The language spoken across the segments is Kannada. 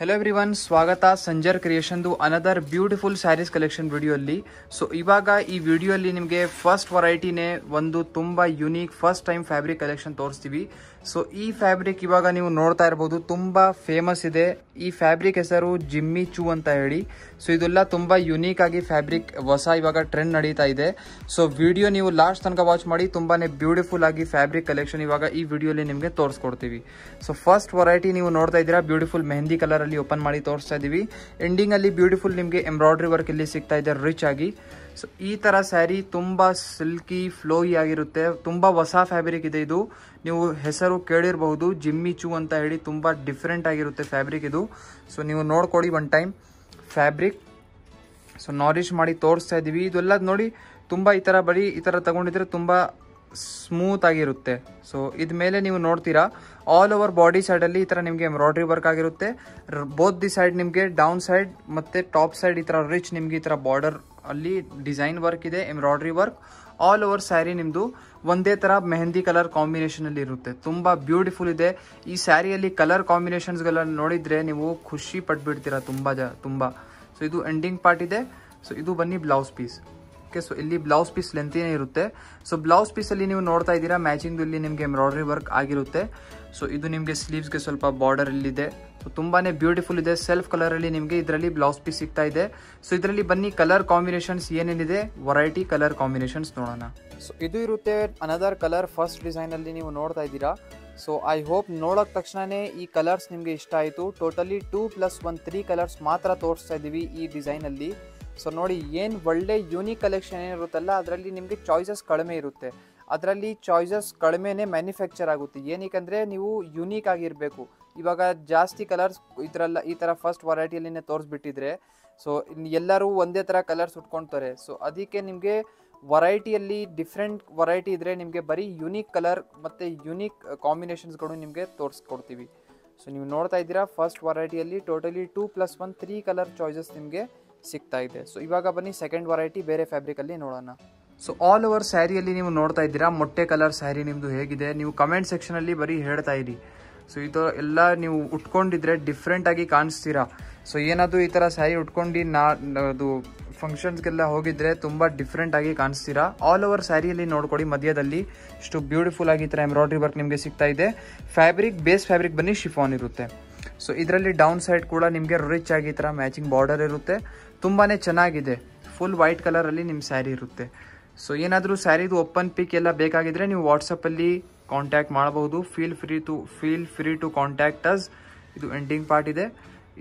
ಹೆಲೋ ಎವ್ರಿವನ್, ಸ್ವಾಗತ ಸಂಜರ್ ಕ್ರಿಯೇಷನ್ದು ಅನದರ್ ಬ್ಯೂಟಿಫುಲ್ ಸ್ಯಾರೀಸ್ ಕಲೆಕ್ಷನ್ ವಿಡಿಯೋಲ್ಲಿ. ಸೊ ಇವಾಗ ಈ ವಿಡಿಯೋಲ್ಲಿ ನಿಮಗೆ ಫಸ್ಟ್ ವೆರೈಟಿನೇ ಒಂದು ತುಂಬ unique first time fabric collection ತೋರಿಸ್ತೀವಿ. ಸೊ ಈ ಫ್ಯಾಬ್ರಿಕ್ ಇವಾಗ ನೀವು ನೋಡ್ತಾ ಇರ್ಬೋದು, ತುಂಬ ಫೇಮಸ್ ಇದೆ. ಈ ಫ್ಯಾಬ್ರಿಕ್ ಹೆಸರು ಜಿಮ್ಮಿ ಚೂ ಅಂತ ಹೇಳಿ. ಸೊ ಇದೆಲ್ಲ ತುಂಬ ಯುನೀಕ್ ಆಗಿ ಫ್ಯಾಬ್ರಿಕ್ ಹೊಸ ಇವಾಗ ಟ್ರೆಂಡ್ ನಡೀತಾ ಇದೆ. ಸೊ ವಿಡಿಯೋ ನೀವು ಲಾಸ್ಟ್ ತನಕ ವಾಚ್ ಮಾಡಿ, ತುಂಬಾನೇ ಬ್ಯೂಟಿಫುಲ್ ಆಗಿ ಫ್ಯಾಬ್ರಿಕ್ ಕಲೆಕ್ಷನ್ ಇವಾಗ ಈ ವಿಡಿಯೋಲಿ ನಿಮಗೆ ತೋರಿಸ್ಕೊಡ್ತೀವಿ. ಸೊ ಫಸ್ಟ್ ವೆರೈಟಿ ನೀವು ನೋಡ್ತಾ ಇದ್ದೀರಾ, ಬ್ಯೂಟಿಫುಲ್ ಮೆಹಂದಿ ಕಲರ್ ಅಲ್ಲಿ ಓಪನ್ ಮಾಡಿ ತೋರಿಸ್ತಾ ಇದೀವಿ. ಎಂಡಿಂಗ್ ಅಲ್ಲಿ ಬ್ಯೂಟಿಫುಲ್ ನಿಮಗೆ ಎಂಬ್ರಾಯ್ಡ್ರಿ ವರ್ಕ್ ಇಲ್ಲಿ ಸಿಗ್ತಾ ಇದೆ ರಿಚ್ ಆಗಿ. ಸೊ ಈ ತರ ಸ್ಯಾರಿ ತುಂಬಾ ಸಿಲ್ಕಿ ಫ್ಲೋಯಿ ಆಗಿರುತ್ತೆ, ತುಂಬಾ ಹೊಸ ಫ್ಯಾಬ್ರಿಕ್ ಇದೆ ಇದು. ನೀವು ಹೆಸರು ಕೇಳಿರಬಹುದು ಜಿಮ್ಮಿ ಚೂ ಅಂತ ಹೇಳಿ, ತುಂಬಾ ಡಿಫ್ರೆಂಟ್ ಆಗಿರುತ್ತೆ ಫ್ಯಾಬ್ರಿಕ್ ಇದು. ಸೊ ನೀವು ನೋಡ್ಕೊಡಿ ಒನ್ ಟೈಮ್ ಫ್ಯಾಬ್ರಿಕ್. ಸೊ ನಾರಿಶ್ ಮಾಡಿ ತೋರಿಸ್ತಾ ಇದೀವಿ. ಇದೆಲ್ಲ ನೋಡಿ, ತುಂಬಾ ಈ ತರ ಬರೀ ಈ ತರ ತಗೊಂಡಿದ್ರೆ ತುಂಬಾ ಸ್ಮೂತ್ ಆಗಿರುತ್ತೆ. ಸೊ ಇದ ಮೇಲೆ ನೀವು ನೋಡ್ತೀರಾ ಆಲ್ ಓವರ್ ಬಾಡಿ ಸೈಡ್ ಅಲ್ಲಿ ಈ ತರ ನಿಮಗೆ ಎಂಬ್ರಾಯ್ಡ್ರಿ ವರ್ಕ್ ಆಗಿರುತ್ತೆ. ಬೋತ್ ದಿ ಸೈಡ್ ನಿಮಗೆ ಡೌನ್ ಸೈಡ್ ಮತ್ತೆ ಟಾಪ್ ಸೈಡ್ ಈ ತರ ರಿಚ್ ನಿಮ್ಗೆ ಈ ತರ ಬಾರ್ಡರ್ ಅಲ್ಲಿ ಡಿಸೈನ್ ವರ್ಕ್ ಇದೆ, embroidery work. All over sari ನಿಮ್ದು ಒಂದೇ ತರ ಮೆಹಂದಿ ಕಲರ್ ಕಾಂಬಿನೇಷನ್ ಅಲ್ಲಿ ಇರುತ್ತೆ. ತುಂಬಾ ಬ್ಯೂಟಿಫುಲ್ ಇದೆ ಈ ಸ್ಯಾರಿಯಲ್ಲಿ. ಕಲರ್ ಕಾಂಬಿನೇಷನ್ಸ್ ಗಳ ನೋಡಿದ್ರೆ ನೀವು ಖುಷಿ ಪಟ್ಬಿಡ್ತೀರಾ ತುಂಬಾ. ಸೊ ಇದು ಎಂಡಿಂಗ್ ಪಾರ್ಟ್ ಇದೆ. ಸೊ ಇದು ಬನ್ನಿ ಬ್ಲೌಸ್ ಪೀಸ್. ಓಕೆ, ಸೊ ಇಲ್ಲಿ ಬ್ಲೌಸ್ ಪೀಸ್ ಲೆಂತಿನೇ ಇರುತ್ತೆ. ಸೊ ಬ್ಲೌಸ್ ಪೀಸ್ ಅಲ್ಲಿ ನೀವು ನೋಡ್ತಾ ಇದ್ದೀರಾ ಮ್ಯಾಚಿಂಗ್ ಇಲ್ಲಿ ನಿಮಗೆ ಎಂಬ್ರಾಯ್ಡ್ರಿ ವರ್ಕ್ ಆಗಿರುತ್ತೆ. ಸೊ ಇದು ನಿಮಗೆ ಸ್ಲೀವ್ಸ್ಗೆ ಸ್ವಲ್ಪ ಬಾರ್ಡರ್ ಇಲ್ಲಿದೆ. ಸೊ ತುಂಬಾನೇ ಬ್ಯೂಟಿಫುಲ್ ಇದೆ. ಸೆಲ್ಫ್ ಕಲರ್ ಅಲ್ಲಿ ನಿಮಗೆ ಇದರಲ್ಲಿ ಬ್ಲೌಸ್ ಪೀಸ್ ಸಿಗ್ತಾ ಇದೆ. ಸೊ ಇದರಲ್ಲಿ ಬನ್ನಿ ಕಲರ್ ಕಾಂಬಿನೇಷನ್ಸ್ ಏನೇನಿದೆ, ವೆರೈಟಿ ಕಲರ್ ಕಾಂಬಿನೇಷನ್ಸ್ ನೋಡೋಣ. ಸೊ ಇದು ಇರುತ್ತೆ ಅನದರ್ ಕಲರ್ ಫಸ್ಟ್ ಡಿಸೈನ್ ಅಲ್ಲಿ ನೀವು ನೋಡ್ತಾ ಇದ್ದೀರಾ. ಸೊ ಐ ಹೋಪ್ ನೋಡೋಕ್ ತಕ್ಷಣನೇ ಈ ಕಲರ್ಸ್ ನಿಮಗೆ ಇಷ್ಟ ಆಯಿತು. ಟೋಟಲಿ 2+1 3 ಕಲರ್ಸ್ ಮಾತ್ರ ತೋರಿಸ್ತಾ ಇದ್ದೀವಿ ಈ ಡಿಸೈನ್ ಅಲ್ಲಿ. ಸೊ ನೋಡಿ, ಏನು ಒಳ್ಳೆ ಯೂನಿಕ್ ಕಲೆಕ್ಷನ್ ಏನಿರುತ್ತಲ್ಲ ಅದರಲ್ಲಿ ನಿಮಗೆ ಚಾಯ್ಸಸ್ ಕಡಿಮೆ ಇರುತ್ತೆ. ಅದರಲ್ಲಿ ಚಾಯ್ಸಸ್ ಕಡಿಮೆನೇ ಮ್ಯಾನುಫ್ಯಾಕ್ಚರ್ ಆಗುತ್ತೆ. ಏನಕ್ಕೆ ನೀವು ಯೂನಿಕ್ ಆಗಿರಬೇಕು. ಇವಾಗ ಜಾಸ್ತಿ ಕಲರ್ಸ್ ಇದರಲ್ಲ ಈ ಥರ ಫಸ್ಟ್ ವೆರೈಟಿಯಲ್ಲಿನೇ ತೋರಿಸ್ಬಿಟ್ಟಿದ್ರೆ ಸೊ ಎಲ್ಲರೂ ಒಂದೇ ಥರ ಕಲರ್ಸ್ ಉಟ್ಕೊಳ್ತಾರೆ. ಸೊ ಅದಕ್ಕೆ ನಿಮಗೆ ವೆರೈಟಿಯಲ್ಲಿ ಡಿಫ್ರೆಂಟ್ ವೆರೈಟಿ ಇದ್ದರೆ ನಿಮಗೆ ಬರೀ ಯುನೀಕ್ ಕಲರ್ ಮತ್ತು ಯುನೀಕ್ ಕಾಂಬಿನೇಷನ್ಸ್ಗಳು ನಿಮಗೆ ತೋರಿಸ್ಕೊಡ್ತೀವಿ. ಸೊ ನೀವು ನೋಡ್ತಾ ಇದ್ದೀರಾ ಫಸ್ಟ್ ವೆರೈಟಿಯಲ್ಲಿ ಟೋಟಲಿ 2+1 3 ಕಲರ್ ಚಾಯ್ಸಸ್ ನಿಮಗೆ ಸಿಗ್ತಾ ಇದೆ. ಸೊ ಇವಾಗ ಬನ್ನಿ ಸೆಕೆಂಡ್ ವೆರೈಟಿ ಬೇರೆ ಫ್ಯಾಬ್ರಿಕಲ್ಲಿ ನೋಡೋಣ. ಸೊ ಆಲ್ ಓವರ್ ಸ್ಯಾರಿಯಲ್ಲಿ ನೀವು ನೋಡ್ತಾ ಇದ್ದೀರಾ ಮೊಟ್ಟೆ ಕಲರ್ ಸ್ಯಾರಿ ನಿಮ್ಮದು ಹೇಗಿದೆ, ನೀವು ಕಮೆಂಟ್ ಸೆಕ್ಷನಲ್ಲಿ ಬರೀ ಹೇಳ್ತಾ ಇರಿ. ಸೊ ಇದು ಎಲ್ಲ ನೀವು ಉಟ್ಕೊಂಡಿದ್ರೆ ಡಿಫ್ರೆಂಟ್ ಆಗಿ ಕಾಣಿಸ್ತೀರಾ. ಸೊ ಏನಾದರೂ ಈ ಥರ ಸ್ಯಾರಿ ಉಟ್ಕೊಂಡು ಅದು ಫಂಕ್ಷನ್ಸ್ಗೆಲ್ಲ ಹೋಗಿದ್ರೆ ತುಂಬ ಡಿಫ್ರೆಂಟ್ ಆಗಿ ಕಾಣಿಸ್ತೀರಾ. ಆಲ್ ಓವರ್ ಸ್ಯಾರಿಯಲ್ಲಿ ನೋಡ್ಕೊಡಿ, ಮಧ್ಯದಲ್ಲಿ ಇಷ್ಟು ಬ್ಯೂಟಿಫುಲ್ ಆಗಿ ಈ ಥರ ಎಂಬ್ರಾಯ್ಡ್ರಿ ವರ್ಕ್ ನಿಮಗೆ ಸಿಗ್ತಾ ಇದೆ. ಫ್ಯಾಬ್ರಿಕ್ ಬೇಸ್ ಫ್ಯಾಬ್ರಿಕ್ ಬನ್ನಿ ಶಿಫಾನ್ ಇರುತ್ತೆ. ಸೊ ಇದರಲ್ಲಿ ಡೌನ್ ಸೈಡ್ ಕೂಡ ನಿಮಗೆ ರಿಚ್ ಆಗಿ ಈ ಥರ ಮ್ಯಾಚಿಂಗ್ ಬಾರ್ಡರ್ ಇರುತ್ತೆ. ತುಂಬಾ ಚೆನ್ನಾಗಿದೆ. ಫುಲ್ ವೈಟ್ ಕಲರಲ್ಲಿ ನಿಮ್ಮ ಸ್ಯಾರಿ ಇರುತ್ತೆ. ಸೊ ಏನಾದರೂ ಸ್ಯಾರಿದು ಓಪನ್ ಪಿಕ್ ಎಲ್ಲ ಬೇಕಾಗಿದ್ರೆ ನೀವು ವಾಟ್ಸಪ್ಪಲ್ಲಿ ಕಾಂಟ್ಯಾಕ್ಟ್ ಮಾಡಬಹುದು. Feel free to contact us. ಇದು ಎಂಡಿಂಗ್ ಪಾರ್ಟ್ ಇದೆ.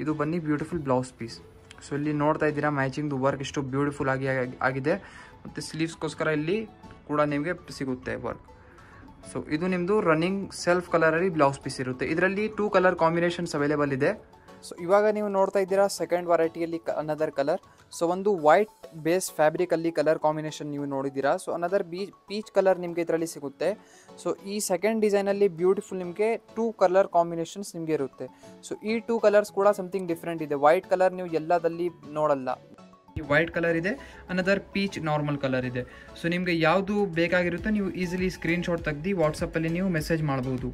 ಇದು ಬನ್ನಿ ಬ್ಯೂಟಿಫುಲ್ ಬ್ಲೌಸ್ ಪೀಸ್. ಸೊ ಇಲ್ಲಿ ನೋಡ್ತಾ ಇದ್ದೀರಾ ಮ್ಯಾಚಿಂಗ್ದು ವರ್ಕ್ ಇಷ್ಟು ಬ್ಯೂಟಿಫುಲ್ ಆಗಿದೆ. ಮತ್ತು ಸ್ಲೀವ್ಸ್ಗೋಸ್ಕರ ಇಲ್ಲಿ ಕೂಡ ನಿಮಗೆ ಸಿಗುತ್ತೆ ವರ್ಕ್. ಸೊ ಇದು ನಿಮ್ಮದು ರನ್ನಿಂಗ್ ಸೆಲ್ಫ್ ಕಲರಲ್ಲಿ ಬ್ಲೌಸ್ ಪೀಸ್ ಇರುತ್ತೆ. ಇದರಲ್ಲಿ 2 ಕಲರ್ ಕಾಂಬಿನೇಷನ್ಸ್ ಅವೈಲೇಬಲ್ ಇದೆ. ಸೊ ಇವಾಗ ನೀವು ನೋಡ್ತಾ ಇದ್ದೀರಾ ಸೆಕೆಂಡ್ ವೆರೈಟಿಯಲ್ಲಿ ಅನದರ್ ಕಲರ್. ಸೊ ಒಂದು ವೈಟ್ ಬೇಸ್ ಫ್ಯಾಬ್ರಿಕಲ್ಲಿ ಕಲರ್ ಕಾಂಬಿನೇಷನ್ ನೀವು ನೋಡಿದ್ದೀರಾ. ಸೊ ಅನದರ್ ಪೀಚ್ ಕಲರ್ ನಿಮಗೆ ಇದರಲ್ಲಿ ಸಿಗುತ್ತೆ. ಸೊ ಈ ಸೆಕೆಂಡ್ ಡಿಸೈನಲ್ಲಿ ಬ್ಯೂಟಿಫುಲ್ ನಿಮಗೆ 2 ಕಲರ್ ಕಾಂಬಿನೇಷನ್ಸ್ ನಿಮಗೆ ಇರುತ್ತೆ. ಸೊ ಈ 2 ಕಲರ್ಸ್ ಕೂಡ ಸಮಥಿಂಗ್ ಡಿಫ್ರೆಂಟ್ ಇದೆ. ವೈಟ್ ಕಲರ್ ನೀವು ಎಲ್ಲದಲ್ಲಿ ನೋಡಲ್ಲ. ಈ ವೈಟ್ ಕಲರ್ ಇದೆ, ಅನದರ್ ಪೀಚ್ ನಾರ್ಮಲ್ ಕಲರ್ ಇದೆ. ಸೊ ನಿಮಗೆ ಯಾವುದು ಬೇಕಾಗಿರುತ್ತೋ ನೀವು ಈಸಿಲಿ ಸ್ಕ್ರೀನ್ಶಾಟ್ ತೆಗೆದು ವಾಟ್ಸಪ್ಪಲ್ಲಿ ನೀವು ಮೆಸೇಜ್ ಮಾಡ್ಬೋದು.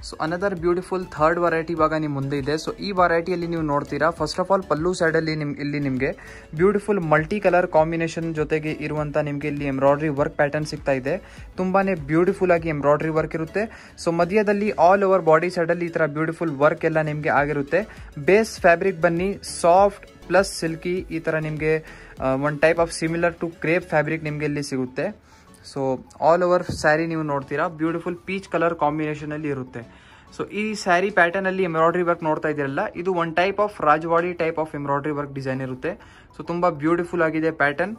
So another beautiful third variety ಇವಾಗ ನಿಮ್ಮ ಮುಂದೆ ಇದೆ. ಸೊ ಈ ವೆರೈಟಿಯಲ್ಲಿ ನೀವು ನೋಡ್ತೀರಾ, ಫಸ್ಟ್ ಆಫ್ ಆಲ್ ಪಲ್ಲು ಸೈಡಲ್ಲಿ ಇಲ್ಲಿ ನಿಮಗೆ ಬ್ಯೂಟಿಫುಲ್ ಮಲ್ಟಿ ಕಲರ್ ಕಾಂಬಿನೇಷನ್ ಜೊತೆಗೆ ಇರುವಂಥ ನಿಮಗೆ ಇಲ್ಲಿ ಎಂಬ್ರಾಯ್ಡ್ರಿ ವರ್ಕ್ ಪ್ಯಾಟರ್ನ್ ಸಿಗ್ತಾ ಇದೆ. ತುಂಬಾ ಬ್ಯೂಟಿಫುಲ್ ಆಗಿ ಎಂಬ್ರಾಯ್ಡ್ರಿ ವರ್ಕ್ ಇರುತ್ತೆ. ಸೊ ಮಧ್ಯದಲ್ಲಿ ಆಲ್ ಓವರ್ ಬಾಡಿ ಸೈಡಲ್ಲಿ ಈ ಥರ ಬ್ಯೂಟಿಫುಲ್ ವರ್ಕ್ ಎಲ್ಲ ನಿಮಗೆ ಆಗಿರುತ್ತೆ. ಬೇಸ್ ಫ್ಯಾಬ್ರಿಕ್ ಬನ್ನಿ ಸಾಫ್ಟ್ ಪ್ಲಸ್ ಸಿಲ್ಕಿ, ಈ ಥರ ನಿಮಗೆ one type of similar to crepe fabric ನಿಮಗೆ ಇಲ್ಲಿ ಸಿಗುತ್ತೆ. ಸೊ ಆಲ್ ಓವರ್ ಸ್ಯಾರಿ ನೀವು ನೋಡ್ತೀರಾ ಬ್ಯೂಟಿಫುಲ್ ಪೀಚ್ ಕಲರ್ ಕಾಂಬಿನೇಷನಲ್ಲಿ ಇರುತ್ತೆ. ಸೊ ಈ ಸ್ಯಾರಿ ಪ್ಯಾಟರ್ನ್ ಅಲ್ಲಿ ಎಂಬ್ರಾಯ್ಡ್ರಿ ವರ್ಕ್ ನೋಡ್ತಾ ಇದ್ದೀರಲ್ಲ, ಇದು one type of Rajwadi type of embroidery work design ಇರುತ್ತೆ. ಸೊ ತುಂಬ ಬ್ಯೂಟಿಫುಲ್ ಆಗಿದೆ ಪ್ಯಾಟರ್ನ್.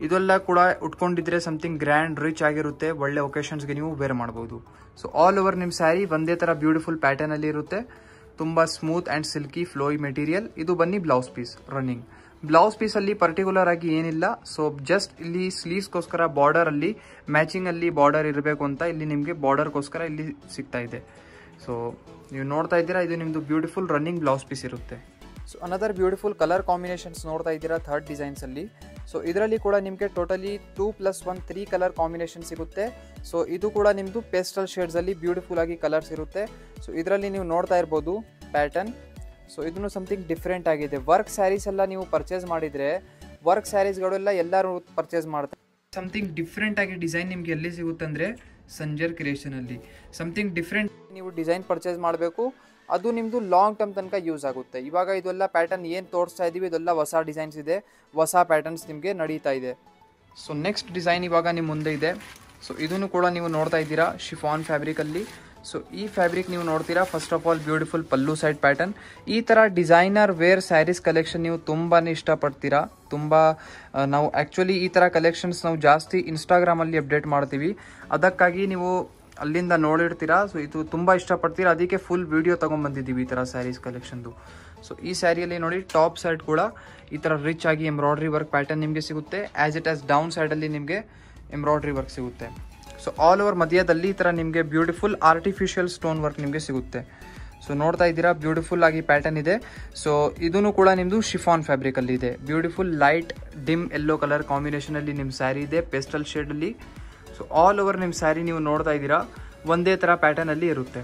ಇದೆಲ್ಲ ಕೂಡ ಉಟ್ಕೊಂಡಿದ್ರೆ ಸಮಥಿಂಗ್ ಗ್ರ್ಯಾಂಡ್ ರಿಚ್ ಆಗಿರುತ್ತೆ. ಒಳ್ಳೆ ಒಕೇಶನ್ಸ್ಗೆ ನೀವು ವೇರ್ ಮಾಡ್ಬೋದು. ಸೊ ಆಲ್ ಓವರ್ ನಿಮ್ಮ ಸ್ಯಾರಿ ಒಂದೇ ಥರ ಬ್ಯೂಟಿಫುಲ್ ಪ್ಯಾಟರ್ನ್ ಅಲ್ಲಿ ಇರುತ್ತೆ. ತುಂಬ smooth and silky flowy material. ಇದು ಬನ್ನಿ ಬ್ಲೌಸ್ ಪೀಸ್ ರನ್ನಿಂಗ್. ಬ್ಲೌಸ್ ಪೀಸಲ್ಲಿ ಪರ್ಟಿಕ್ಯುಲರ್ ಆಗಿ ಏನಿಲ್ಲ. ಸೊ ಜಸ್ಟ್ ಇಲ್ಲಿ ಸ್ಲೀವ್ಸ್ಗೋಸ್ಕರ ಬಾರ್ಡರ್ ಅಲ್ಲಿ ಮ್ಯಾಚಿಂಗ್ ಅಲ್ಲಿ ಬಾರ್ಡರ್ ಇರಬೇಕು ಅಂತ ಇಲ್ಲಿ ನಿಮಗೆ ಬಾರ್ಡರ್ಗೋಸ್ಕರ ಇಲ್ಲಿ ಸಿಗ್ತಾ ಇದೆ. ಸೊ ನೀವು ನೋಡ್ತಾ ಇದ್ದೀರಾ, ಇದು ನಿಮ್ಮದು ಬ್ಯೂಟಿಫುಲ್ ರನ್ನಿಂಗ್ ಬ್ಲೌಸ್ ಪೀಸ್ ಇರುತ್ತೆ. So another beautiful colour combinations ನೋಡ್ತಾ ಇದ್ದೀರಾ ಥರ್ಡ್ ಡಿಸೈನ್ಸಲ್ಲಿ. ಸೊ ಇದರಲ್ಲಿ ಕೂಡ ನಿಮಗೆ ಟೋಟಲಿ 2+1 3 ಕಲರ್ ಕಾಂಬಿನೇಷನ್ ಸಿಗುತ್ತೆ. ಸೊ ಇದು ಕೂಡ ನಿಮ್ಮದು ಪೇಸ್ಟಲ್ ಶೇಡ್ಸಲ್ಲಿ ಬ್ಯೂಟಿಫುಲ್ ಆಗಿ ಕಲರ್ಸ್ ಇರುತ್ತೆ. ಸೊ ಇದರಲ್ಲಿ ನೀವು ನೋಡ್ತಾ ಇರ್ಬೋದು ಪ್ಯಾಟರ್ನ್. ಸೊ ಇದನ್ನು ಸಮಥಿಂಗ್ ಡಿಫ್ರೆಂಟ್ ಆಗಿದೆ. ವರ್ಕ್ ಸ್ಯಾರೀಸ್ ಎಲ್ಲ ನೀವು ಪರ್ಚೇಸ್ ಮಾಡಿದರೆ, ವರ್ಕ್ ಸ್ಯಾರೀಸ್ಗಳೆಲ್ಲ ಎಲ್ಲರೂ ಪರ್ಚೇಸ್ ಮಾಡ್ತಾರೆ. ಸಮಥಿಂಗ್ ಡಿಫ್ರೆಂಟ್ ಆಗಿ ಡಿಸೈನ್ ನಿಮಗೆ ಎಲ್ಲಿ ಸಿಗುತ್ತೆ ಅಂದರೆ ಸಂಜರ್ ಕ್ರಿಯೇಷನಲ್ಲಿ. ಸಮಥಿಂಗ್ ಡಿಫ್ರೆಂಟ್ ನೀವು ಡಿಸೈನ್ ಪರ್ಚೇಸ್ ಮಾಡಬೇಕು, ಅದು ನಿಮ್ಮದು ಲಾಂಗ್ ಟರ್ಮ್ ತನಕ ಯೂಸ್ ಆಗುತ್ತೆ. ಇವಾಗ ಇದೆಲ್ಲ ಪ್ಯಾಟರ್ನ್ ಏನು ತೋರಿಸ್ತಾ ಇದ್ದೀವಿ ಇದೆಲ್ಲ ಹೊಸ ಡಿಸೈನ್ಸ್ ಇದೆ, ಹೊಸ ಪ್ಯಾಟರ್ನ್ಸ್ ನಿಮಗೆ ನಡೀತಾ ಇದೆ. ಸೊ ನೆಕ್ಸ್ಟ್ ಡಿಸೈನ್ ಇವಾಗ ನಿಮ್ಮ ಮುಂದೆ ಇದೆ. ಸೊ ಇದನ್ನು ಕೂಡ ನೀವು ನೋಡ್ತಾ ಇದ್ದೀರಾ ಶಿಫಾನ್ ಫ್ಯಾಬ್ರಿಕಲ್ಲಿ. ಸೊ ಈ ಫ್ಯಾಬ್ರಿಕ್ ನೀವು ನೋಡ್ತೀರಾ. First of all beautiful pallu side pattern. ಈ ಥರ ಡಿಸೈನರ್ ವೇರ್ ಸ್ಯಾರೀಸ್ ಕಲೆಕ್ಷನ್ ನೀವು ತುಂಬಾ ಇಷ್ಟಪಡ್ತೀರಾ. ನಾವು ಆ್ಯಕ್ಚುಲಿ ಈ ಥರ ಕಲೆಕ್ಷನ್ಸ್ ನಾವು ಜಾಸ್ತಿ ಇನ್ಸ್ಟಾಗ್ರಾಮಲ್ಲಿ ಅಪ್ಡೇಟ್ ಮಾಡ್ತೀವಿ, ಅದಕ್ಕಾಗಿ ನೀವು ಅಲ್ಲಿಂದ ನೋಡಿರ್ತೀರಾ. ಸೊ ಇದು ತುಂಬ ಇಷ್ಟಪಡ್ತೀರಾ, ಅದಕ್ಕೆ ಫುಲ್ ವಿಡಿಯೋ ತೊಗೊಂಬಂದಿದ್ದೀವಿ ಈ ಥರ ಸ್ಯಾರೀಸ್ ಕಲೆಕ್ಷನ್ದು. ಸೊ ಈ ಸ್ಯಾರಿಯಲ್ಲಿ ನೋಡಿ ಟಾಪ್ ಸೈಡ್ ಕೂಡ ಈ ಥರ ರಿಚ್ ಆಗಿ ಎಂಬ್ರಾಯ್ಡ್ರಿ ವರ್ಕ್ ಪ್ಯಾಟರ್ನ್ ನಿಮಗೆ ಸಿಗುತ್ತೆ. ಆ್ಯಸ್ ಇಟ್ ಆಸ್ ಡೌನ್ ಸೈಡಲ್ಲಿ ನಿಮಗೆ ಎಂಬ್ರಾಯ್ಡ್ರಿ ವರ್ಕ್ ಸಿಗುತ್ತೆ. ಸೊ ಆಲ್ ಓವರ್ ಮಧ್ಯದಲ್ಲಿ ಈ ಥರ ನಿಮಗೆ ಬ್ಯೂಟಿಫುಲ್ ಆರ್ಟಿಫಿಷಿಯಲ್ ಸ್ಟೋನ್ ವರ್ಕ್ ನಿಮಗೆ ಸಿಗುತ್ತೆ. ಸೊ ನೋಡ್ತಾ ಇದ್ದೀರಾ ಬ್ಯೂಟಿಫುಲ್ ಆಗಿ ಪ್ಯಾಟರ್ನ್ ಇದೆ. ಸೊ ಇದೂ ಕೂಡ ನಿಮ್ಮದು ಶಿಫಾನ್ ಫ್ಯಾಬ್ರಿಕಲ್ಲಿ ಇದೆ. Beautiful light dim yellow colour ಕಾಂಬಿನೇಷನಲ್ಲಿ ನಿಮ್ಮ ಸ್ಯಾರಿ ಇದೆ, ಪೆಸ್ಟಲ್ ಶೇಡಲ್ಲಿ. ಸೊ ಆಲ್ ಓವರ್ ನಿಮ್ಮ ಸ್ಯಾರಿ ನೀವು ನೋಡ್ತಾ ಇದ್ದೀರಾ ಒಂದೇ ಥರ ಪ್ಯಾಟರ್ನಲ್ಲಿ ಇರುತ್ತೆ.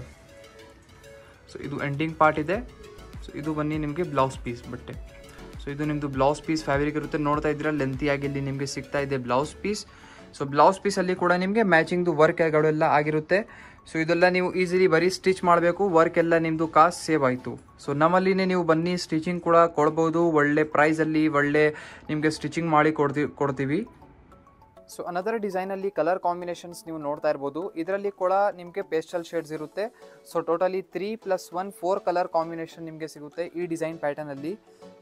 ಸೊ ಇದು ಎಂಡಿಂಗ್ ಪಾರ್ಟ್ ಇದೆ. ಸೊ ಇದು ಬನ್ನಿ ನಿಮಗೆ ಬ್ಲೌಸ್ ಪೀಸ್ ಬಟ್ಟೆ. ಸೊ ಇದು ನಿಮ್ಮದು ಬ್ಲೌಸ್ ಪೀಸ್ ಫ್ಯಾಬ್ರಿಕ್ ಇರುತ್ತೆ. ನೋಡ್ತಾ ಇದ್ದೀರಾ ಲೆಂತಿಯಾಗಿ ಇಲ್ಲಿ ನಿಮಗೆ ಸಿಗ್ತಾ ಇದೆ ಬ್ಲೌಸ್ ಪೀಸ್. ಸೊ ಬ್ಲೌಸ್ ಪೀಸಲ್ಲಿ ಕೂಡ ನಿಮಗೆ ಮ್ಯಾಚಿಂಗ್ದು ವರ್ಕ್ಗಳೆಲ್ಲ ಆಗಿರುತ್ತೆ. ಸೊ ಇದೆಲ್ಲ ನೀವು ಈಸಿಲಿ ಬರೀ ಸ್ಟಿಚ್ ಮಾಡಬೇಕು, ವರ್ಕ್ ಎಲ್ಲ ನಿಮ್ಮದು ಕಾಸ್ಟ್ ಸೇವ್ ಆಯಿತು. ಸೊ ನಮ್ಮಲ್ಲಿನೇ ನೀವು ಬನ್ನಿ ಸ್ಟಿಚಿಂಗ್ ಕೂಡ ಕೊಡ್ಬೋದು, ಒಳ್ಳೆ ಪ್ರೈಸಲ್ಲಿ ಒಳ್ಳೆ ನಿಮಗೆ ಸ್ಟಿಚಿಂಗ್ ಮಾಡಿ ಕೊಡ್ತೀವಿ. ಸೊ ಅನದರ್ ಡಿಸೈನಲ್ಲಿ ಕಲರ್ ಕಾಂಬಿನೇಷನ್ಸ್ ನೀವು ನೋಡ್ತಾ ಇರ್ಬೋದು. ಇದರಲ್ಲಿ ಕೂಡ ನಿಮಗೆ ಪೇಸ್ಟಲ್ ಶೇಡ್ಸ್ ಇರುತ್ತೆ. ಸೊ ಟೋಟಲಿ 3+1 4 ಕಲರ್ ಕಾಂಬಿನೇಷನ್ ನಿಮಗೆ ಸಿಗುತ್ತೆ ಈ ಡಿಸೈನ್ ಪ್ಯಾಟರ್ನಲ್ಲಿ.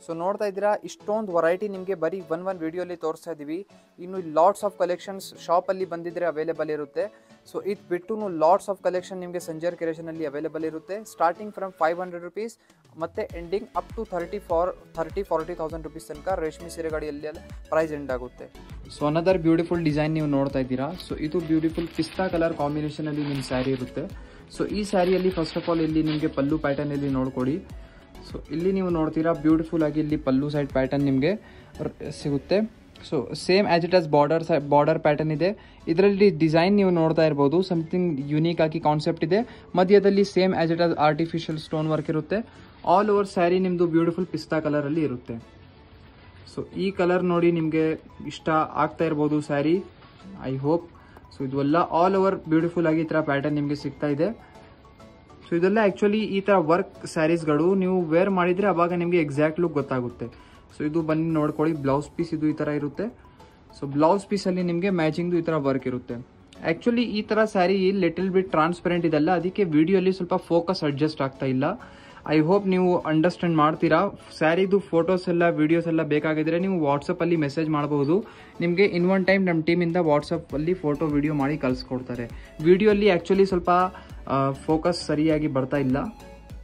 ಸೊ ನೋಡ್ತಾ ಇದ್ದೀರಾ ಇಷ್ಟೊಂದು ವೆರೈಟಿ ನಿಮಗೆ ಬರೀ ಒನ್ ವಿಡಿಯೋಲಿ ತೋರಿಸ್ತಾ ಇದ್ದೀವಿ. ಇನ್ನು ಲಾಟ್ಸ್ ಆಫ್ ಕಲೆಕ್ಷನ್ಸ್ ಶಾಪಲ್ಲಿ ಬಂದಿದ್ದರೆ ಅವೈಲೇಬಲ್ ಇರುತ್ತೆ. ಸೊ ಇದು ಬಿಟ್ಟು ಲಾಟ್ಸ್ ಆಫ್ ಕಲೆಕ್ಷನ್ ನಿಮಗೆ ಸಂಜರ್ ಕ್ರಿಯೇಷನಲ್ಲಿ ಅವೈಲೇಬಲ್ ಇರುತ್ತೆ. ಸ್ಟಾರ್ಟಿಂಗ್ ಫ್ರಮ್ 500 rupees ಮತ್ತು ಎಂಡಿಂಗ್ ಅಪ್ ಟು 30,000-40,000 rupees ತನಕ ರೇಷ್ಮೆ ಸೀರೆಗಳಿಯಲ್ಲಿ ಪ್ರೈಸ್ ಎಂಡ್ ಆಗುತ್ತೆ. ಸೊ ಅನದರ್ ಬ್ಯೂಟಿಫುಲ್ ಡಿಸೈನ್ ನೀವು ನೋಡ್ತಾ ಇದ್ದೀರಾ. ಸೊ ಇದು ಬ್ಯೂಟಿಫುಲ್ ಪಿಸ್ತಾ ಕಲರ್ ಕಾಂಬಿನೇಷನಲ್ಲಿ ನಿಮ್ಮ ಸ್ಯಾರಿ ಇರುತ್ತೆ. ಸೊ ಈ ಸ್ಯಾರಿಯಲ್ಲಿ ಫಸ್ಟ್ ಆಫ್ ಆಲ್ ಇಲ್ಲಿ ನಿಮಗೆ ಪಲ್ಲು ಪ್ಯಾಟರ್ನ್ ಇಲ್ಲಿ ನೋಡ್ಕೊಡಿ. ಸೊ ಇಲ್ಲಿ ನೀವು ನೋಡ್ತೀರಾ ಬ್ಯೂಟಿಫುಲ್ ಆಗಿ ಇಲ್ಲಿ ಪಲ್ಲು ಸೈಡ್ ಪ್ಯಾಟರ್ನ್ ನಿಮಗೆ ಸಿಗುತ್ತೆ. So same as it as border pattern ಇದೆ. ಇದರಲ್ಲಿ ಡಿಸೈನ್ ನೀವು ನೋಡ್ತಾ ಇರ್ಬೋದು, ಸಮಥಿಂಗ್ ಯುನೀಕ್ ಆಗಿ ಕಾನ್ಸೆಪ್ಟ್ ಇದೆ. ಮಧ್ಯದಲ್ಲಿ same as it as artificial stone work ಇರುತ್ತೆ. ಆಲ್ ಓವರ್ ಸ್ಯಾರಿ ನಿಮ್ಮದು ಬ್ಯೂಟಿಫುಲ್ ಪಿಸ್ತಾ ಕಲರಲ್ಲಿ ಇರುತ್ತೆ. ಸೊ ಈ ಕಲರ್ ನೋಡಿ ನಿಮಗೆ ಇಷ್ಟ ಆಗ್ತಾ ಇರ್ಬೋದು ಸ್ಯಾರಿ, ಐ ಹೋಪ್. ಸೊ ಇದೆಲ್ಲ ಆಲ್ ಓವರ್ ಬ್ಯೂಟಿಫುಲ್ ಆಗಿ ಈ ಥರ ಪ್ಯಾಟರ್ನ್ ನಿಮಗೆ ಸಿಗ್ತಾ ಇದೆ. ಸೊ ಇದೆಲ್ಲ ಆ್ಯಕ್ಚುಲಿ ಈ ಥರ ವರ್ಕ್ ಸ್ಯಾರೀಸ್ಗಳು ನೀವು ವೇರ್ ಮಾಡಿದರೆ ಅವಾಗ ನಿಮಗೆ ಎಕ್ಸಾಕ್ಟ್ ಲುಕ್ ಗೊತ್ತಾಗುತ್ತೆ. ಸೊ ಇದು ಬನ್ನಿ ನೋಡ್ಕೊಳ್ಳಿ, ಬ್ಲೌಸ್ ಪೀಸ್ ಇದು ಈ ಥರ ಇರುತ್ತೆ. ಸೊ ಬ್ಲೌಸ್ ಪೀಸಲ್ಲಿ ನಿಮಗೆ ಮ್ಯಾಚಿಂಗ್ದು ಈ ಥರ ವರ್ಕ್ ಇರುತ್ತೆ. ಆ್ಯಕ್ಚುಲಿ ಈ ಥರ ಸ್ಯಾರಿ ಲಿಟಲ್ ಬಿಟ್ ಟ್ರಾನ್ಸ್ಪರೆಂಟ್ ಇದೆಲ್ಲ, ಅದಕ್ಕೆ ವಿಡಿಯೋಲಿ ಸ್ವಲ್ಪ ಫೋಕಸ್ ಅಡ್ಜಸ್ಟ್ ಆಗ್ತಾ ಇಲ್ಲ. ಐ ಹೋಪ್ ನೀವು ಅಂಡರ್ಸ್ಟ್ಯಾಂಡ್ ಮಾಡ್ತೀರಾ. ಸ್ಯಾರಿದು ಫೋಟೋಸ್ ಎಲ್ಲ ವೀಡಿಯೋಸ್ ಎಲ್ಲ ಬೇಕಾಗಿದ್ರೆ ನೀವು ವಾಟ್ಸಪ್ಪಲ್ಲಿ ಮೆಸೇಜ್ ಮಾಡಬಹುದು. ನಿಮಗೆ ಇನ್ ಒನ್ ಟೈಮ್ ನಮ್ಮ ಟೀಮಿಂದ ವಾಟ್ಸಪ್ಪಲ್ಲಿ ಫೋಟೋ ವಿಡಿಯೋ ಮಾಡಿ ಕಳಿಸ್ಕೊಡ್ತಾರೆ. ವಿಡಿಯೋಲಿ ಆ್ಯಕ್ಚುಲಿ ಸ್ವಲ್ಪ ಫೋಕಸ್ ಸರಿಯಾಗಿ ಬರ್ತಾ ಇಲ್ಲ.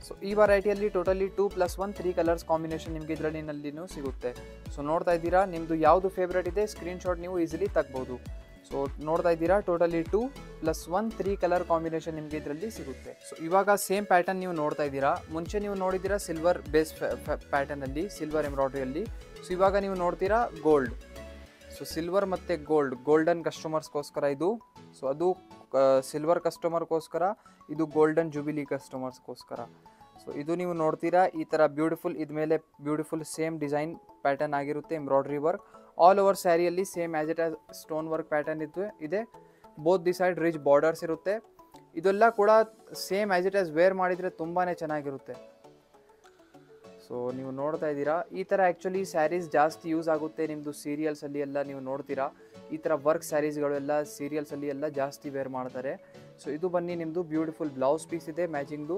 ಸೊ ಈ ವೆರೈಟಿಯಲ್ಲಿ ಟೋಟಲಿ 2+1 3 ಕಲರ್ಸ್ ಕಾಂಬಿನೇಷನ್ ನಿಮಗೆ ಇದರಲ್ಲಿನೂ ಸಿಗುತ್ತೆ. ಸೊ ನೋಡ್ತಾ ಇದ್ದೀರಾ ನಿಮ್ಮದು ಯಾವುದು ಫೇವ್ರೇಟ್ ಇದೆ ಸ್ಕ್ರೀನ್ಶಾಟ್ ನೀವು ಈಸಿಲಿ ತಗ್ಬೋದು. ಸೊ ನೋಡ್ತಾ ಇದ್ದೀರಾ ಟೋಟಲಿ 2+1 3 ಕಲರ್ ಕಾಂಬಿನೇಷನ್ ನಿಮಗೆ ಇದರಲ್ಲಿ ಸಿಗುತ್ತೆ. ಸೊ ಇವಾಗ ಸೇಮ್ ಪ್ಯಾಟರ್ನ್ ನೀವು ನೋಡ್ತಾ ಇದ್ದೀರಾ. ಮುಂಚೆ ನೀವು ನೋಡಿದ್ದೀರಾ ಸಿಲ್ವರ್ ಬೇಸ್ ಪ್ಯಾಟರ್ನಲ್ಲಿ, ಸಿಲ್ವರ್ ಎಂಬ್ರಾಯ್ಡ್ರಿಯಲ್ಲಿ. ಸೊ ಇವಾಗ ನೀವು ನೋಡ್ತೀರಾ ಗೋಲ್ಡ್. ಸೊ ಸಿಲ್ವರ್ ಮತ್ತು ಗೋಲ್ಡನ್ ಕಸ್ಟಮರ್ಸ್ಗೋಸ್ಕರ ಇದು. ಸೊ ಅದು ಸಿಲ್ವರ್ ಕಸ್ಟಮರ್ಗೋಸ್ಕರ, ಇದು ಗೋಲ್ಡನ್ ಜುಬಿಲಿ ಕಸ್ಟಮರ್ಸ್ಗೋಸ್ಕರ. ಸೊ ಇದು ನೀವು ನೋಡ್ತೀರಾ ಈ ಥರ ಬ್ಯೂಟಿಫುಲ್, ಇದ್ಮೇಲೆ ಬ್ಯೂಟಿಫುಲ್ ಸೇಮ್ ಡಿಸೈನ್ ಪ್ಯಾಟರ್ನ್ ಆಗಿರುತ್ತೆ, ಎಂಬ್ರಾಯ್ಡ್ರಿ ವರ್ಕ್ ಆಲ್ ಓವರ್ ಸ್ಯಾರಿಯಲ್ಲಿ same as it is stone work pattern ಇದೆ. Both the side rich borders ಇರುತ್ತೆ. ಇದೆಲ್ಲ ಕೂಡ same as it is wear ಮಾಡಿದರೆ ತುಂಬಾ ಚೆನ್ನಾಗಿರುತ್ತೆ. ಸೊ ನೀವು ನೋಡ್ತಾ ಇದ್ದೀರಾ ಈ ಥರ ಆ್ಯಕ್ಚುಲಿ ಸ್ಯಾರೀಸ್ ಜಾಸ್ತಿ ಯೂಸ್ ಆಗುತ್ತೆ ನಿಮ್ಮದು ಸೀರಿಯಲ್ಸಲ್ಲಿ ಎಲ್ಲ ನೀವು ನೋಡ್ತೀರಾ. ಈ ಥರ ವರ್ಕ್ ಸ್ಯಾರೀಸ್ಗಳೆಲ್ಲ ಸೀರಿಯಲ್ಸಲ್ಲಿ ಎಲ್ಲ ಜಾಸ್ತಿ ವೇರ್ ಮಾಡ್ತಾರೆ. ಸೊ ಇದು ಬನ್ನಿ ನಿಮ್ಮದು ಬ್ಯೂಟಿಫುಲ್ ಬ್ಲೌಸ್ ಪೀಸ್ ಇದೆ ಮ್ಯಾಚಿಂಗ್ದು.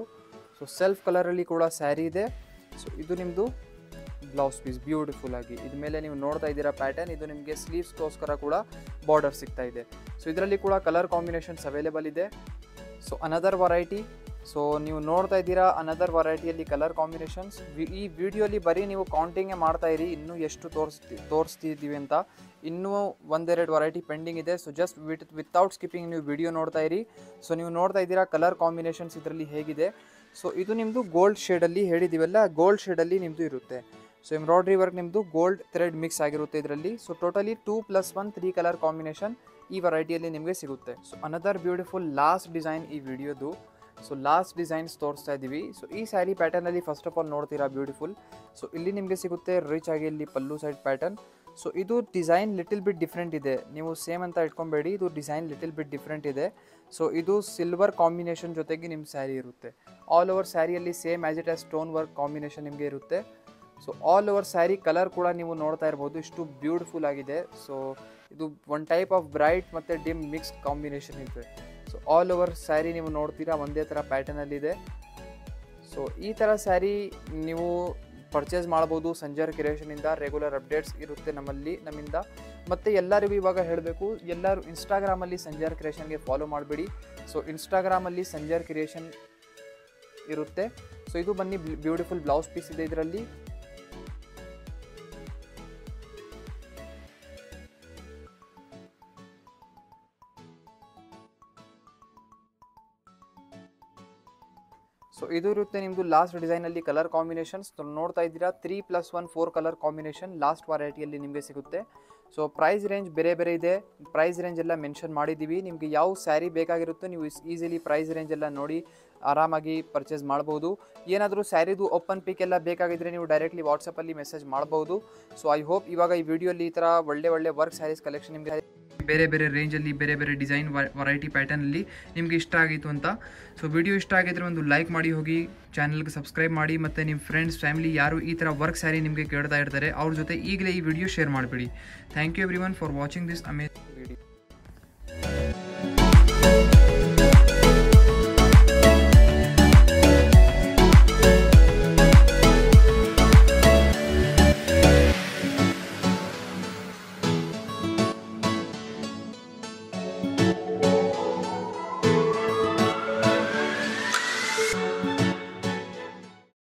ಸೊ ಸೆಲ್ಫ್ ಕಲರಲ್ಲಿ ಕೂಡ ಸ್ಯಾರಿ ಇದೆ. ಸೊ ಇದು ನಿಮ್ಮದು ಬ್ಲೌಸ್ ಪೀಸ್ ಬ್ಯೂಟಿಫುಲ್ ಆಗಿ. ಇದ್ಮೇಲೆ ನೀವು ನೋಡ್ತಾ ಇದ್ದೀರಾ ಪ್ಯಾಟರ್ನ್, ಇದು ನಿಮಗೆ ಸ್ಲೀವ್ಸ್ಗೋಸ್ಕರ ಕೂಡ ಬಾರ್ಡರ್ ಸಿಗ್ತಾ ಇದೆ. ಸೊ ಇದರಲ್ಲಿ ಕೂಡ ಕಲರ್ ಕಾಂಬಿನೇಷನ್ಸ್ ಅವೈಲೇಬಲ್ ಇದೆ. So another variety. ಸೊ ನೀವು ನೋಡ್ತಾ ಇದ್ದೀರಾ ಅನದರ್ ವೆರೈಟಿಯಲ್ಲಿ ಕಲರ್ ಕಾಂಬಿನೇಷನ್ಸ್. ಈ ವಿಡಿಯೋಲಿ ಬರೀ ನೀವು ಕೌಂಟಿಂಗೇ ಮಾಡ್ತಾ ಇರಿ, ಇನ್ನೂ ಎಷ್ಟು ತೋರಿಸ್ತಿದ್ದೀವಿ ಅಂತ. ಇನ್ನೂ ಒಂದೆರಡು ವೆರೈಟಿ ಪೆಂಡಿಂಗ್ ಇದೆ. ಸೊ ಜಸ್ಟ್ ವಿತೌಟ್ ಸ್ಕಿಪ್ಪಿಂಗ್ ನೀವು ವಿಡಿಯೋ ನೋಡ್ತಾ ಇರಿ. ಸೊ ನೀವು ನೋಡ್ತಾ ಇದ್ದೀರಾ ಕಲರ್ ಕಾಂಬಿನೇಷನ್ಸ್ ಇದರಲ್ಲಿ ಹೇಗಿದೆ. ಸೊ ಇದು ನಿಮ್ಮದು ಗೋಲ್ಡ್ ಶೇಡಲ್ಲಿ ಹೇಳಿದ್ದೀವಲ್ಲ, ಗೋಲ್ಡ್ ಶೇಡಲ್ಲಿ ನಿಮ್ಮದು ಇರುತ್ತೆ. ಸೊ ಎಂಬ್ರಾಯ್ಡ್ರಿ ವರ್ಕ್ ನಿಮ್ಮದು ಗೋಲ್ಡ್ ಥ್ರೆಡ್ ಮಿಕ್ಸ್ ಆಗಿರುತ್ತೆ ಇದರಲ್ಲಿ. ಸೊ ಟೋಟಲಿ 2+1 3 ಕಲರ್ ಕಾಂಬಿನೇಷನ್ ಈ ವೆರೈಟಿಯಲ್ಲಿ ನಿಮಗೆ ಸಿಗುತ್ತೆ. So another beautiful last design ಈ ವಿಡಿಯೋದು. ಸೊ ಲಾಸ್ಟ್ ಡಿಸೈನ್ಸ್ ತೋರಿಸ್ತಾ ಇದ್ದೀವಿ. ಸೊ ಈ ಸ್ಯಾರಿ ಪ್ಯಾಟರ್ನಲ್ಲಿ ಫಸ್ಟ್ ಆಫ್ ಆಲ್ ನೋಡ್ತೀರಾ ಬ್ಯೂಟಿಫುಲ್. ಸೊ ಇಲ್ಲಿ ನಿಮಗೆ ಸಿಗುತ್ತೆ ರಿಚ್ ಆಗಿ ಇಲ್ಲಿ ಪಲ್ಲು ಸೈಡ್ ಪ್ಯಾಟರ್ನ್. ಸೊ ಇದು ಡಿಸೈನ್ ಲಿಟಲ್ ಬಿಟ್ ಡಿಫ್ರೆಂಟ್ ಇದೆ, ನೀವು ಸೇಮ್ ಅಂತ ಇಟ್ಕೊಬೇಡಿ, ಇದು ಡಿಸೈನ್ ಲಿಟಲ್ ಬಿಟ್ ಡಿಫ್ರೆಂಟ್ ಇದೆ. ಸೊ ಇದು ಸಿಲ್ವರ್ ಕಾಂಬಿನೇಷನ್ ಜೊತೆಗೆ ನಿಮ್ಮ ಸ್ಯಾರಿ ಇರುತ್ತೆ. ಆಲ್ ಓವರ್ ಸ್ಯಾರಿಯಲ್ಲಿ same as it is stone work combination ನಿಮಗೆ ಇರುತ್ತೆ. So all over sari colour ಕೂಡ ನೀವು ನೋಡ್ತಾ ಇರ್ಬೋದು, ಇಷ್ಟು ಬ್ಯೂಟಿಫುಲ್ ಆಗಿದೆ. ಸೊ ಇದು ಒನ್ ಟೈಪ್ ಆಫ್ ಬ್ರೈಟ್ ಮತ್ತು ಡಿಮ್ ಮಿಕ್ಸ್ಡ್ ಕಾಂಬಿನೇಷನ್ ಇದೆ. ಸೊ ಆಲ್ ಓವರ್ ಸ್ಯಾರಿ ನೀವು ನೋಡ್ತೀರಾ ಒಂದೇ ಥರ ಪ್ಯಾಟರ್ನಲ್ಲಿದೆ. ಸೊ ಈ ಥರ ಸ್ಯಾರಿ ನೀವು ಪರ್ಚೇಸ್ ಮಾಡ್ಬೋದು ಸಂಜರ್ ಕ್ರಿಯೇಷನಿಂದ. ರೆಗ್ಯುಲರ್ ಅಪ್ಡೇಟ್ಸ್ ಇರುತ್ತೆ ನಮ್ಮಿಂದ. ಮತ್ತು ಎಲ್ಲರಿಗೂ ಇವಾಗ ಹೇಳಬೇಕು, ಎಲ್ಲರೂ ಇನ್ಸ್ಟಾಗ್ರಾಮಲ್ಲಿ ಸಂಜರ್ ಕ್ರಿಯೇಷನ್ಗೆ ಫಾಲೋ ಮಾಡಿಬಿಡಿ. ಸೊ ಇನ್ಸ್ಟಾಗ್ರಾಮಲ್ಲಿ ಸಂಜರ್ ಕ್ರಿಯೇಷನ್ ಇರುತ್ತೆ. ಸೊ ಇದು ಬನ್ನಿ ಬ್ಯೂಟಿಫುಲ್ ಬ್ಲೌಸ್ ಪೀಸ್ ಇದೆ ಇದರಲ್ಲಿ. ಸೊ ಇದು ಇರುತ್ತೆ ನಿಮ್ಮದು ಲಾಸ್ಟ್ ಡಿಸೈನಲ್ಲಿ ಕಲರ್ ಕಾಂಬಿನೇಷನ್ಸ್ ನೋಡ್ತಾ ಇದ್ದೀರಾ. 3+1 4 ಕಲರ್ ಕಾಂಬಿನೇಷನ್ ಲಾಸ್ಟ್ ವೆರೈಟಿಯಲ್ಲಿ ನಿಮಗೆ ಸಿಗುತ್ತೆ. ಸೊ ಪ್ರೈಸ್ ರೇಂಜ್ ಬೇರೆ ಬೇರೆ ಇದೆ, ಪ್ರೈಸ್ ರೇಂಜ್ ಎಲ್ಲ ಮೆನ್ಷನ್ ಮಾಡಿದ್ದೀವಿ. ನಿಮಗೆ ಯಾವ ಸ್ಯಾರಿ ಬೇಕಾಗಿರುತ್ತೋ ನೀವು ಈಸಿಲಿ ಪ್ರೈಸ್ ರೇಂಜ್ ಎಲ್ಲ ನೋಡಿ ಆರಾಮಾಗಿ ಪರ್ಚೇಸ್ ಮಾಡ್ಬೋದು. ಏನಾದರೂ ಸ್ಯಾರಿದು ಓಪನ್ ಪಿಕ್ ಎಲ್ಲ ಬೇಕಾಗಿದ್ದರೆ ನೀವು ಡೈರೆಕ್ಟ್ಲಿ ವಾಟ್ಸಪ್ಪಲ್ಲಿ ಮೆಸೇಜ್ ಮಾಡ್ಬೋದು. ಸೊ ಐ ಹೋಪ್ ಇವಾಗ ಈ ವಿಡಿಯೋಲಿ ಈ ಥರ ಒಳ್ಳೆ ವರ್ಕ್ ಸ್ಯಾರೀಸ್ ಕಲೆಕ್ಷನ್ ನಿಮಗೆ ಬೇರೆ ಬೇರೆ ರೇಂಜಲ್ಲಿ ಬೇರೆ ಬೇರೆ ಡಿಸೈನ್ ವೆರೈಟಿ ಪ್ಯಾಟರ್ನಲ್ಲಿ ನಿಮಗೆ ಇಷ್ಟ ಆಗಿತ್ತು ಅಂತ. ಸೊ ವಿಡಿಯೋ ಇಷ್ಟ ಆಗಿದ್ರೆ ಒಂದು ಲೈಕ್ ಮಾಡಿ ಹೋಗಿ, ಚಾನಲ್ಗೆ ಸಬ್ಸ್ಕ್ರೈಬ್ ಮಾಡಿ, ಮತ್ತು ನಿಮ್ಮ ಫ್ರೆಂಡ್ಸ್ ಫ್ಯಾಮಿಲಿ ಯಾರು ಈ ಥರ ವರ್ಕ್ ಸ್ಯಾರಿ ನಿಮಗೆ ಕೇಳ್ತಾ ಇರ್ತಾರೆ ಅವ್ರ ಜೊತೆ ಈಗಲೇ ಈ ವಿಡಿಯೋ ಶೇರ್ ಮಾಡಿಬಿಡಿ. Thank you everyone for watching this amazing video.